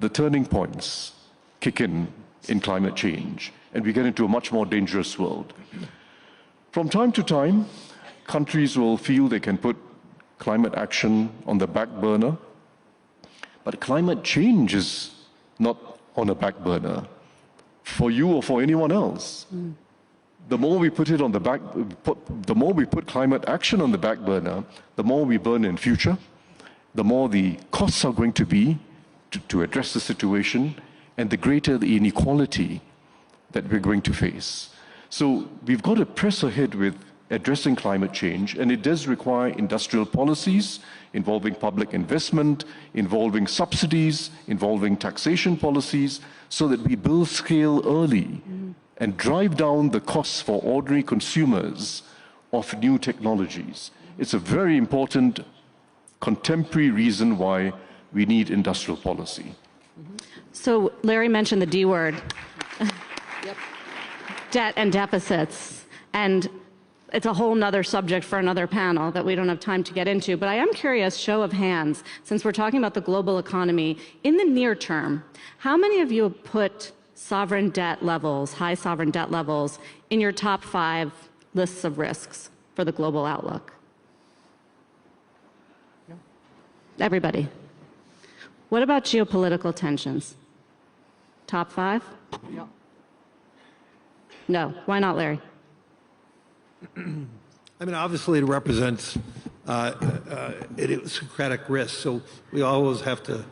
the turning points kick in climate change, and we get into a much more dangerous world. From time to time, countries will feel they can put climate action on the back burner, but climate change is not on a back burner for you or for anyone else. The more we put it on the back, the more we put climate action on the back burner, the more we burn in future, the more the costs are going to be to address the situation, and the greater the inequality that we're going to face. So we've got to press ahead with addressing climate change, and it does require industrial policies involving public investment, involving subsidies, involving taxation policies, so that we build scale early and drive down the costs for ordinary consumers of new technologies. It's a very important contemporary reason why we need industrial policy. So Larry mentioned the D word, debt and deficits, and it's a whole nother subject for another panel that we don't have time to get into, but I am curious, show of hands, since we're talking about the global economy, in the near term, how many of you have put sovereign debt levels, high sovereign debt levels, in your top 5 lists of risks for the global outlook? Everybody. What about geopolitical tensions? Top 5? Yeah. No. Why not, Larry? I mean, obviously it represents idiosyncratic risk, so we always have to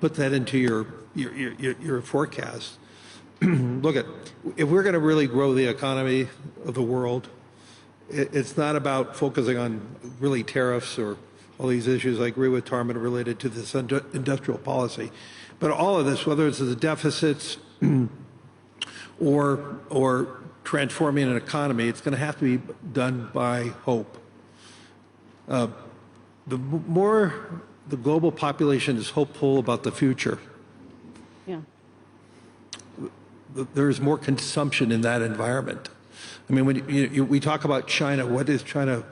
put that into your forecast. Look if we're going to really grow the economy of the world, it's not about focusing on really tariffs or all these issues. I agree with Tarman related to this industrial policy, but all of this, whether it's the deficits or transforming an economy, it's going to have to be done by hope. The more the global population is hopeful about the future, there's more consumption in that environment. I mean, when we talk about China, what is China?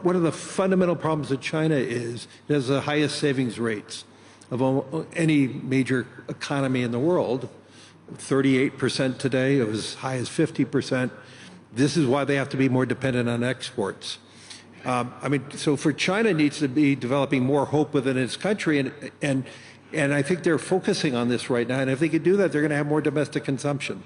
One of the fundamental problems of China is it has the highest savings rates of any major economy in the world. 38% today, it was as high as 50%. This is why they have to be more dependent on exports. I mean, so for China needs to be developing more hope within its country, and I think they're focusing on this right now. And if they could do that, they're going to have more domestic consumption.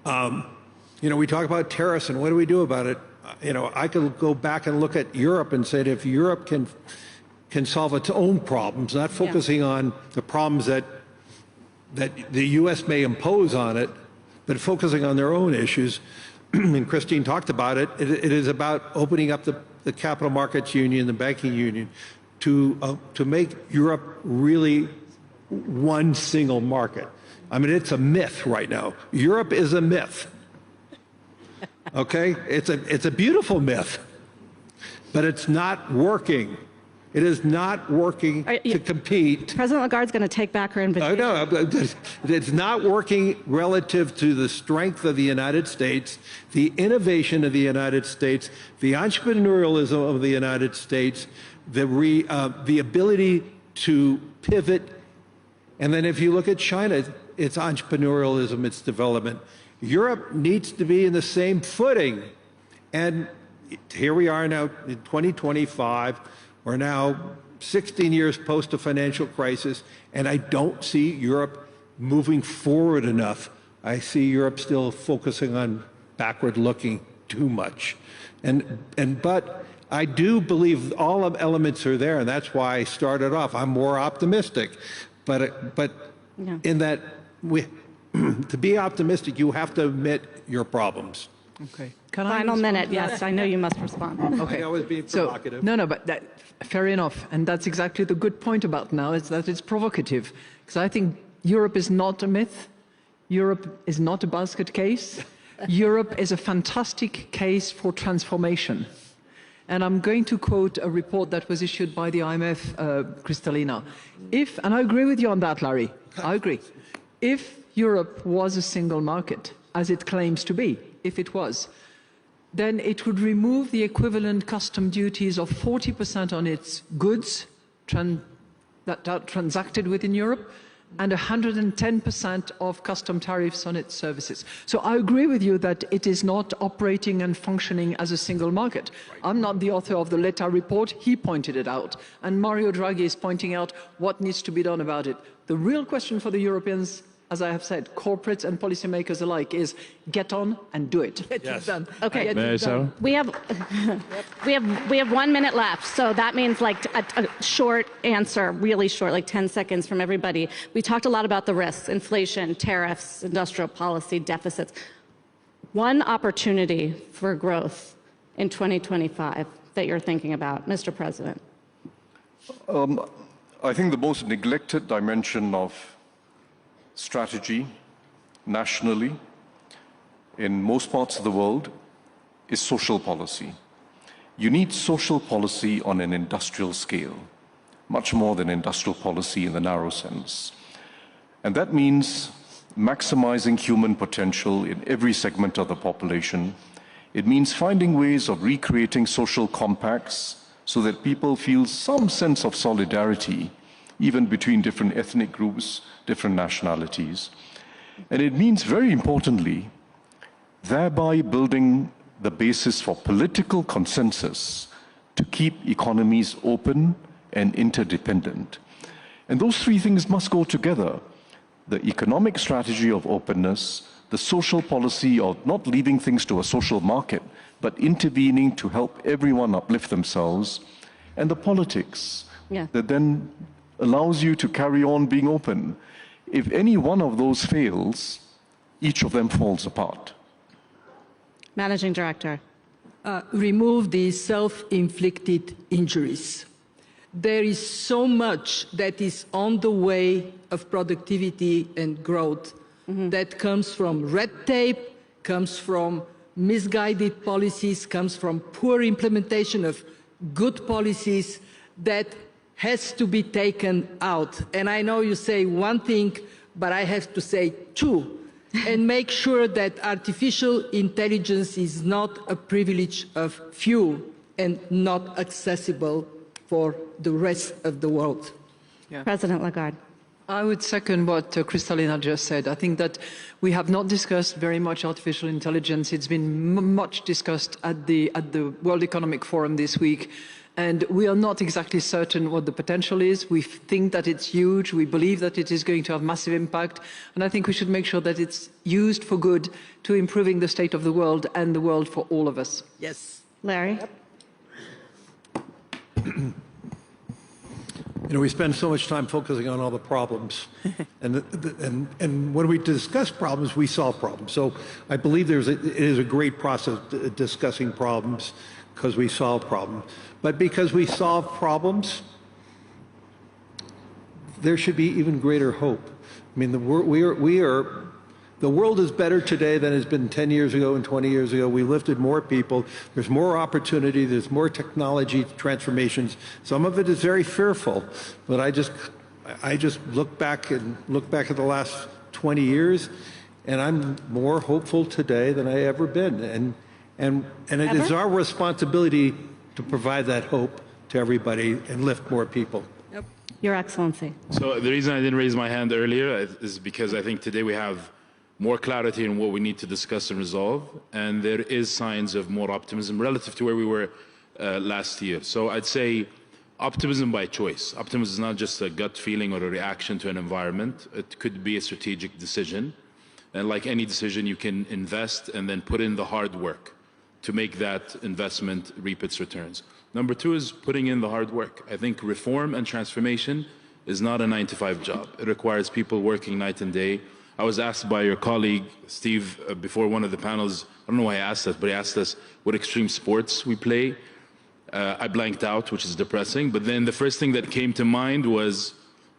You know, we talk about tariffs and what do we do about it? You know, I could go back and look at Europe and say that if Europe can solve its own problems, not focusing on the problems that the U.S. may impose on it, but focusing on their own issues. And Christine talked about it. It is about opening up the capital markets union, the banking union, to make Europe really one single market. I mean, it's a myth right now. Europe is a myth. Okay, it's a beautiful myth, but it's not working. It is not working to compete. President Lagarde's going to take back her invitation. I know. It's not working relative to the strength of the United States, the innovation of the United States, the entrepreneurialism of the United States, the ability to pivot. And then if you look at China, its entrepreneurialism, its development. Europe needs to be in the same footing. And here we are now in 2025. We're now 16 years post a financial crisis, and I don't see Europe moving forward enough. I see Europe still focusing on backward looking too much. But I do believe all of elements are there, and that's why I started off. I'm more optimistic. But in that, to be optimistic, you have to admit your problems. Okay. Final minute, yes, I know you must respond. Okay. I was being provocative. So, no, but fair enough. And that's exactly the good point about now, is that it's provocative. Because I think Europe is not a myth. Europe is not a basket case. Europe is a fantastic case for transformation. And I'm going to quote a report that was issued by the IMF, Kristalina. And I agree with you on that, Larry, I agree. If Europe was a single market, as it claims to be, if it was, then it would remove the equivalent custom duties of 40% on its goods that are transacted within Europe, and 110% of custom tariffs on its services. So I agree with you that it is not operating and functioning as a single market. I'm not the author of the Letta report, he pointed it out. And Mario Draghi is pointing out what needs to be done about it. The real question for the Europeans, as I have said, corporates and policymakers alike, is get on and do it. Get it done. Okay. Get it done. We have 1 minute left, so that means like a short answer, really short, like 10 seconds from everybody. We talked a lot about the risks, inflation, tariffs, industrial policy, deficits. One opportunity for growth in 2025 that you're thinking about, Mr. President? I think the most neglected dimension of strategy nationally in most parts of the world is social policy. You need social policy on an industrial scale, much more than industrial policy in the narrow sense. And that means maximizing human potential in every segment of the population. It means finding ways of recreating social compacts so that people feel some sense of solidarity, even between different ethnic groups, different nationalities. And it means, very importantly, thereby building the basis for political consensus to keep economies open and interdependent. And those three things must go together. The economic strategy of openness, the social policy of not leaving things to a social market, but intervening to help everyone uplift themselves, and the politics that then allows you to carry on being open. If any one of those fails, each of them falls apart. Managing Director. Remove the self-inflicted injuries. There is so much that is on the way of productivity and growth that comes from red tape, comes from misguided policies, comes from poor implementation of good policies that has to be taken out. And I know you say one thing, but I have to say two. And make sure that artificial intelligence is not a privilege of few and not accessible for the rest of the world. President Lagarde. I would second what Kristalina just said. I think that we have not discussed very much artificial intelligence. It's been much discussed at the World Economic Forum this week. And we are not exactly certain what the potential is. We think that it's huge. We believe that it is going to have massive impact. And I think we should make sure that it's used for good to improving the state of the world and the world for all of us. Yes. Larry? You know, we spend so much time focusing on all the problems, and when we discuss problems, we solve problems. So I believe it is a great process discussing problems because we solve problems. But because we solve problems, there should be even greater hope. I mean, the world is better today than it's been 10 years ago and 20 years ago. We lifted more people. There's more opportunity. There's more technology transformations. Some of it is very fearful, but I just look back at the last 20 years, and I'm more hopeful today than I ever been. And it is our responsibility to provide that hope to everybody and lift more people. Yep. Your Excellency. So the reason I didn't raise my hand earlier is because I think today we have more clarity in what we need to discuss and resolve, and there is signs of more optimism relative to where we were last year. So I'd say optimism by choice. Optimism is not just a gut feeling or a reaction to an environment. It could be a strategic decision. And like any decision, you can invest and then put in the hard work to make that investment reap its returns. Number two is putting in the hard work. I think reform and transformation is not a 9-to-5 job. It requires people working night and day. I was asked by your colleague, Steve, before one of the panels, I don't know why he asked us, but he asked us what extreme sports we play. I blanked out, which is depressing, but then the first thing that came to mind was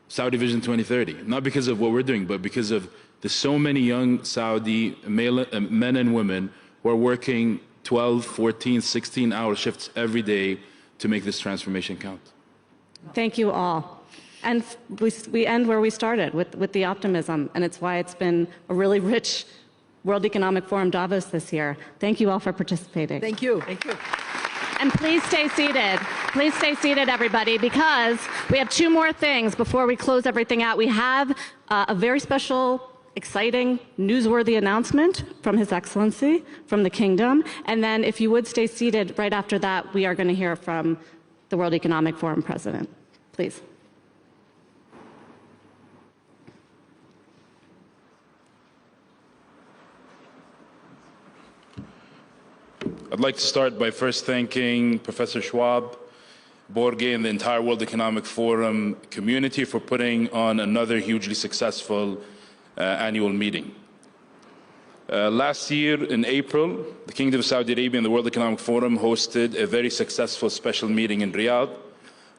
Saudi Vision 2030. Not because of what we're doing, but because of the so many young Saudi men and women who are working 12, 14, 16-hour shifts every day to make this transformation count. Thank you all. And we end where we started, with the optimism, and it's why it's been a really rich World Economic Forum Davos this year. Thank you all for participating. Thank you. Thank you. And please stay seated. Please stay seated, everybody, because we have two more things before we close everything out. We have a very special, exciting, newsworthy announcement from His Excellency, from the Kingdom. And then if you would stay seated right after that, we are going to hear from the World Economic Forum President. Please. I'd like to start by first thanking Professor Schwab, Boerge, and the entire World Economic Forum community for putting on another hugely successful annual meeting. Last year in April, the Kingdom of Saudi Arabia and the World Economic Forum hosted a very successful special meeting in Riyadh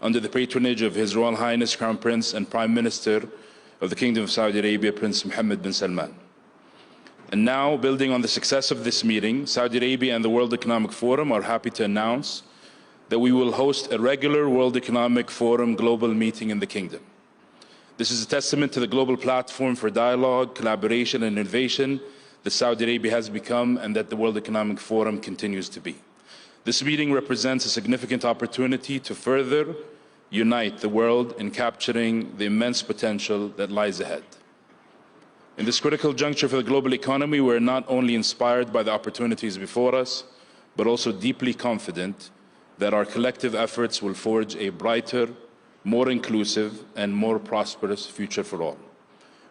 under the patronage of His Royal Highness Crown Prince and Prime Minister of the Kingdom of Saudi Arabia, Prince Mohammed bin Salman. And now, building on the success of this meeting, Saudi Arabia and the World Economic Forum are happy to announce that we will host a regular World Economic Forum global meeting in the Kingdom. This is a testament to the global platform for dialogue, collaboration, and innovation that Saudi Arabia has become and that the World Economic Forum continues to be. This meeting represents a significant opportunity to further unite the world in capturing the immense potential that lies ahead. In this critical juncture for the global economy, we are not only inspired by the opportunities before us, but also deeply confident that our collective efforts will forge a brighter, more inclusive, and more prosperous future for all.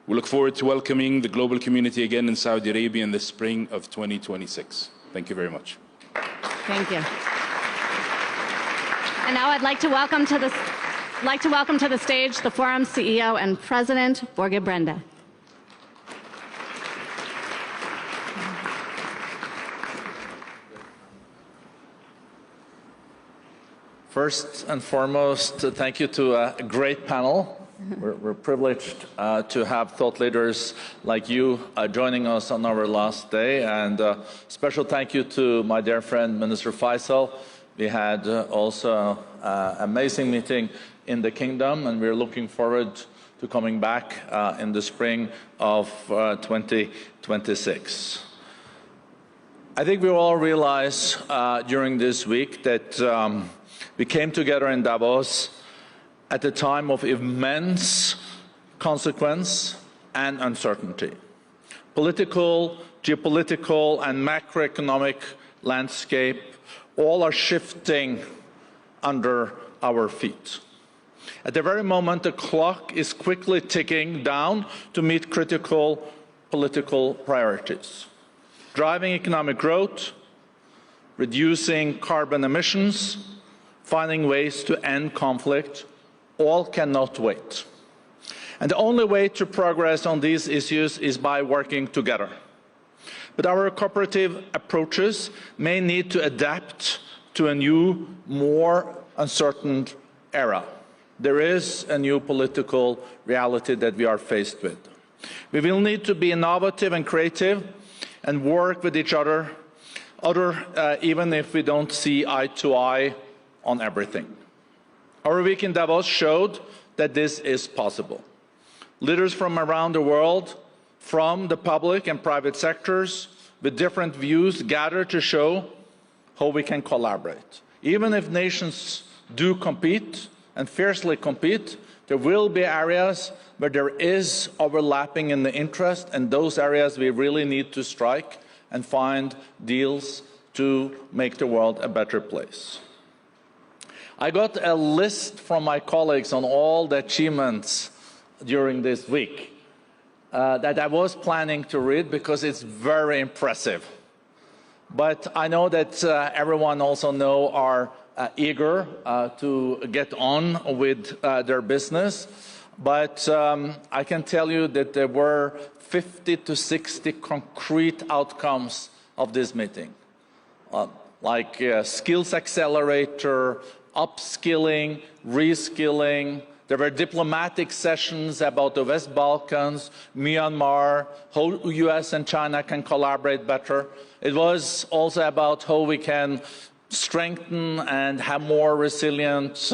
We look forward to welcoming the global community again in Saudi Arabia in the spring of 2026. Thank you very much. Thank you. And now I'd like to welcome to the stage the Forum's CEO and President, Boerge Brende. First and foremost, thank you to a great panel. We're privileged to have thought leaders like you joining us on our last day. And special thank you to my dear friend, Minister Faisal. We had also an amazing meeting in the Kingdom, and we're looking forward to coming back in the spring of 2026. I think we all realize during this week that we came together in Davos at a time of immense consequence and uncertainty. Political, geopolitical, and macroeconomic landscape all are shifting under our feet. At the very moment, the clock is quickly ticking down to meet critical political priorities. Driving economic growth, reducing carbon emissions, finding ways to end conflict, all cannot wait. And the only way to progress on these issues is by working together. But our cooperative approaches may need to adapt to a new, more uncertain era. There is a new political reality that we are faced with. We will need to be innovative and creative and work with each other, even if we don't see eye to eye on everything. Our week in Davos showed that this is possible. Leaders from around the world, from the public and private sectors, with different views gathered to show how we can collaborate. Even if nations do compete and fiercely compete. There will be areas where there is overlapping in the interest, and those areas we really need to strike and find deals to make the world a better place. I got a list from my colleagues on all the achievements during this week that I was planning to read because it's very impressive. But I know that everyone also are eager to get on with their business. But I can tell you that there were 50 to 60 concrete outcomes of this meeting, like skills accelerator, upskilling, reskilling. There were diplomatic sessions about the West Balkans, Myanmar, how US and China can collaborate better. It was also about how we can strengthen and have more resilient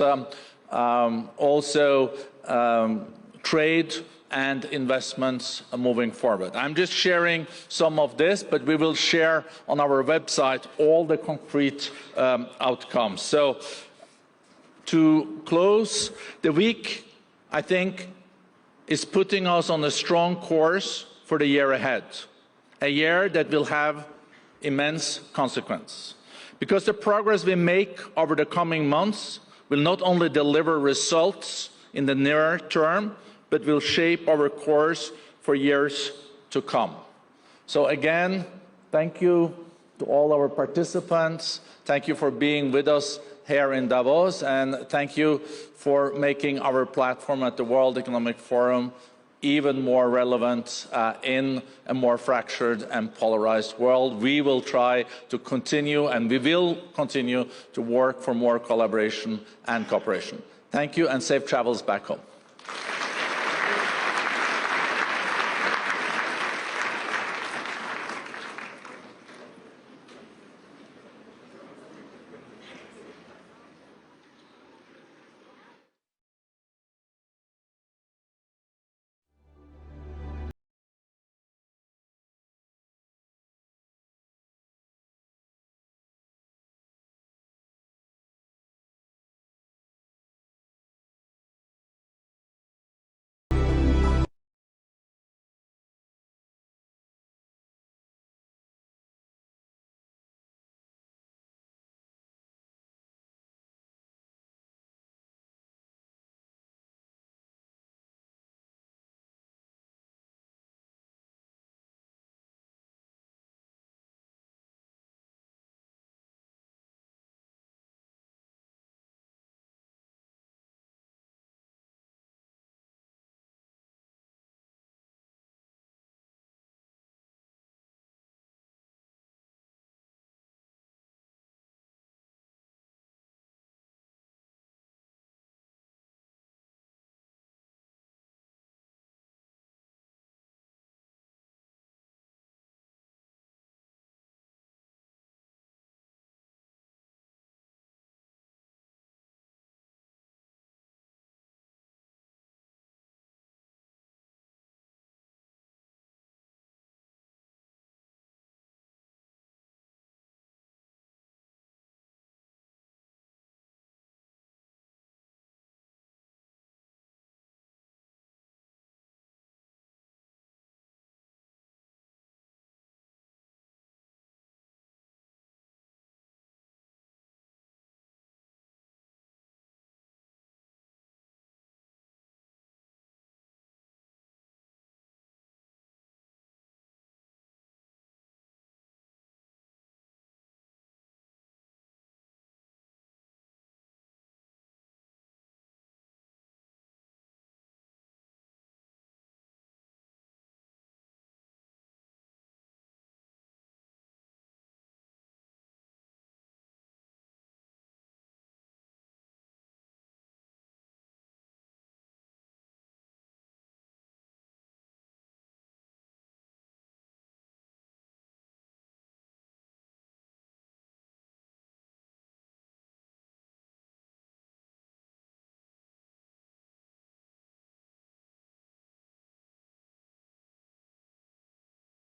trade and investments moving forward. I'm just sharing some of this, but we will share on our website all the concrete outcomes. So to close, the week, I think, is putting us on a strong course for the year ahead, a year that will have immense consequence. Because the progress we make over the coming months will not only deliver results in the near term, but will shape our course for years to come. So again, thank you to all our participants. Thank you for being with us here in Davos, and thank you for making our platform at the World Economic Forum even more relevant in a more fractured and polarized world. We will try to continue, and we will continue to work for more collaboration and cooperation. Thank you, and safe travels back home.